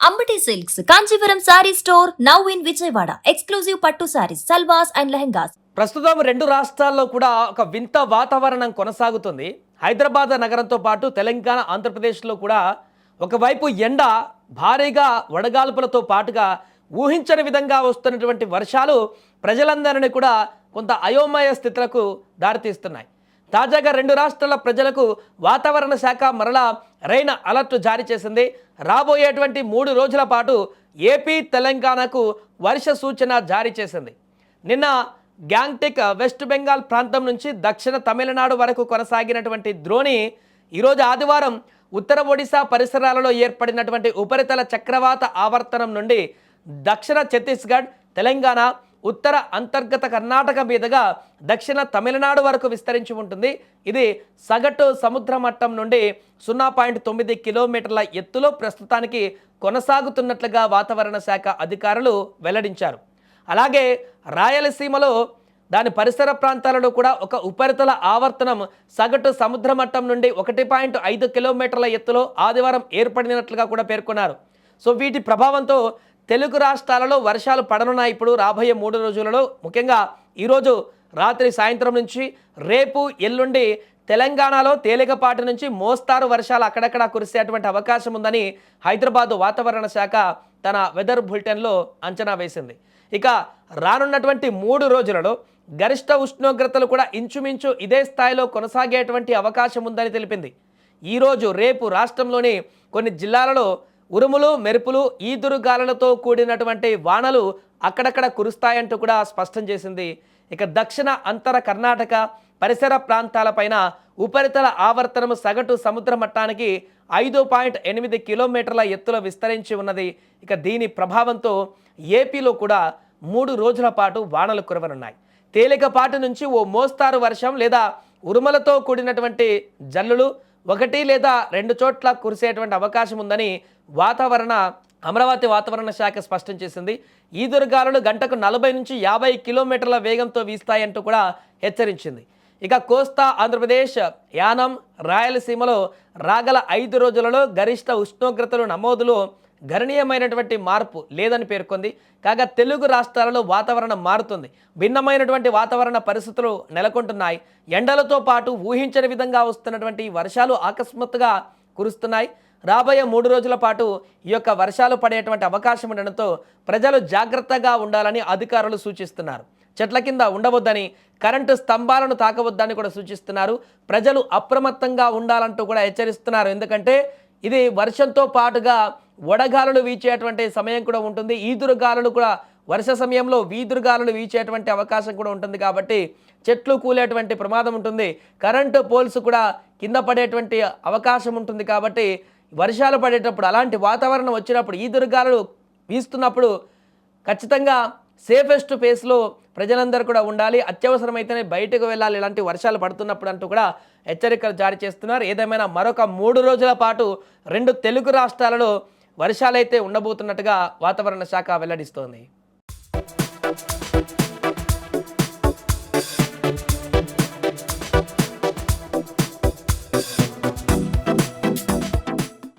Ambati silks Kanchipuram sorry store now in Vijayawada. Exclusive పట్టు saris, సల్వాస్ and lehengas. ప్రస్తుతం రెండు రాష్ట్రాల్లో కూడా ఒక వింత వాతావరణం కొనసాగుతుంది. హైదరాబాద్ నగరంతో పాటు తెలంగాణ, ఆంధ్రప్రదేశ్లో కూడా ఒకవైపు ఎండ భారీగా వడగాల్పులతో పాటుగా ఊహించని విధంగా వస్తున్నటువంటి వర్షాలు ప్రజలందరినీ కూడా కొంత అయోమయ స్థితులకు దారితీస్తున్నాయి. తాజాగా రెండు రాష్ట్రాల ప్రజలకు వాతావరణ శాఖ మరలా రైన్ అలర్ట్ జారీ చేసింది. రాబోయేటువంటి 3 రోజుల పాటు ఏపీ, తెలంగాణకు వర్ష సూచన జారీ చేసింది. నిన్న గ్యాంగ్టిక్ వెస్ట్ బెంగాల్ ప్రాంతం నుంచి దక్షిణ తమిళనాడు వరకు కొనసాగినటువంటి ద్రోణి ఈరోజు ఆదివారం ఉత్తర ఒడిశా పరిసరాలలో ఏర్పడినటువంటి ఉపరితల చక్రవాత ఆవర్తనం నుండి దక్షిణ ఛత్తీస్గఢ్, తెలంగాణ, ఉత్తర అంతర్గత కర్ణాటక మీదుగా దక్షిణ తమిళనాడు వరకు విస్తరించి ఉంటుంది. ఇది సగటు సముద్ర మట్టం నుండి 0.9 కిలోమీటర్ల ఎత్తులో ప్రస్తుతానికి కొనసాగుతున్నట్లుగా వాతావరణ శాఖ అధికారులు వెల్లడించారు. అలాగే రాయలసీమలో దాని పరిసర ప్రాంతాలలో కూడా ఒక ఉపరితల ఆవర్తనం సగటు సముద్ర మట్టం నుండి 1.5 కిలోమీటర్ల ఎత్తులో ఆదివారం ఏర్పడినట్లుగా కూడా పేర్కొన్నారు. సో వీటి ప్రభావంతో తెలుగు రాష్ట్రాలలో వర్షాలు పడనున్నాయి. ఇప్పుడు రాబోయే 3 రోజులలో ముఖ్యంగా ఈరోజు రాత్రి సాయంత్రం నుంచి రేపు ఎల్లుండి తెలంగాణలో తేలికపాటి నుంచి మోస్తారు వర్షాలు అక్కడక్కడ కురిసేటువంటి అవకాశం ఉందని హైదరాబాద్ వాతావరణ శాఖ తన వెదర్ బులెటిన్లో అంచనా వేసింది. ఇక రానున్నటువంటి 3 రోజులలో గరిష్ట ఉష్ణోగ్రతలు కూడా ఇంచుమించు ఇదే స్థాయిలో కొనసాగేటువంటి అవకాశం ఉందని తెలిపింది. ఈరోజు రేపు రాష్ట్రంలోని కొన్ని జిల్లాలలో ఉరుములు, మెరుపులు, ఈదురుగాలులతో కూడినటువంటి వానలు అక్కడక్కడ కురుస్తాయంటూ కూడా స్పష్టం చేసింది. ఇక దక్షిణ అంతర కర్ణాటక పరిసర ప్రాంతాలపైన ఉపరితల ఆవర్తనం సగటు సముద్ర మట్టానికి 5.8 కిలోమీటర్ల ఎత్తులో విస్తరించి ఉన్నది. ఇక దీని ప్రభావంతో ఏపీలో కూడా 3 రోజుల పాటు వానలు కురవనున్నాయి. తేలికపాటి నుంచి ఓ మోస్తారు వర్షం లేదా ఉరుమలతో కూడినటువంటి జల్లులు 1 లేదా 2 చోట్ల కురిసేటువంటి అవకాశం ఉందని అమరావతి వాతావరణ శాఖ స్పష్టం చేసింది. ఈదురుగాలులు గంటకు 40 నుంచి 50 కిలోమీటర్ల వేగంతో వీస్తాయంటూ కూడా హెచ్చరించింది. ఇక కోస్తా ఆంధ్రప్రదేశ్, యానం, రాయలసీమలో రాగల 5 రోజులలో గరిష్ట ఉష్ణోగ్రతలు నమోదులో గణనీయమైనటువంటి మార్పు లేదని పేర్కొంది. కాగా తెలుగు రాష్ట్రాలలో వాతావరణం మారుతుంది. భిన్నమైనటువంటి వాతావరణ పరిస్థితులు నెలకొంటున్నాయి. ఎండలతో పాటు ఊహించని విధంగా వస్తున్నటువంటి వర్షాలు ఆకస్మాత్తుగా కురుస్తున్నాయి. రాబోయే 3 రోజుల పాటు ఈ యొక్క వర్షాలు పడేటువంటి అవకాశం ఉండడంతో ప్రజలు జాగ్రత్తగా ఉండాలని అధికారులు సూచిస్తున్నారు. చెట్ల కింద ఉండవద్దని, కరెంటు స్తంభాలను తాకవద్దని కూడా సూచిస్తున్నారు. ప్రజలు అప్రమత్తంగా ఉండాలంటూ కూడా హెచ్చరిస్తున్నారు. ఎందుకంటే ఇది వర్షంతో పాటుగా వడగాలులు వీచేటువంటి సమయం కూడా ఉంటుంది. ఈదురుగాలులు కూడా వర్ష సమయంలో వీదురుగాలులు వీచేటువంటి అవకాశం కూడా ఉంటుంది. కాబట్టి చెట్లు కూలేటువంటి ప్రమాదం ఉంటుంది. కరెంటు పోల్స్ కూడా కింద పడేటువంటి అవకాశం ఉంటుంది. కాబట్టి వర్షాలు పడేటప్పుడు, అలాంటి వాతావరణం వచ్చినప్పుడు, ఈదురుగాలులు వీస్తున్నప్పుడు ఖచ్చితంగా సేఫెస్ట్ ప్లేస్లో ప్రజలందరూ కూడా ఉండాలి. అత్యవసరమైతేనే బయటకు వెళ్ళాలి ఇలాంటి వర్షాలు పడుతున్నప్పుడు అంటూ కూడా హెచ్చరికలు జారీ చేస్తున్నారు. ఏదేమైనా మరొక 3 రోజుల పాటు 2 తెలుగు రాష్ట్రాలలో వర్షాలైతే ఉండబోతున్నట్టుగా వాతావరణ శాఖ వెల్లడిస్తోంది.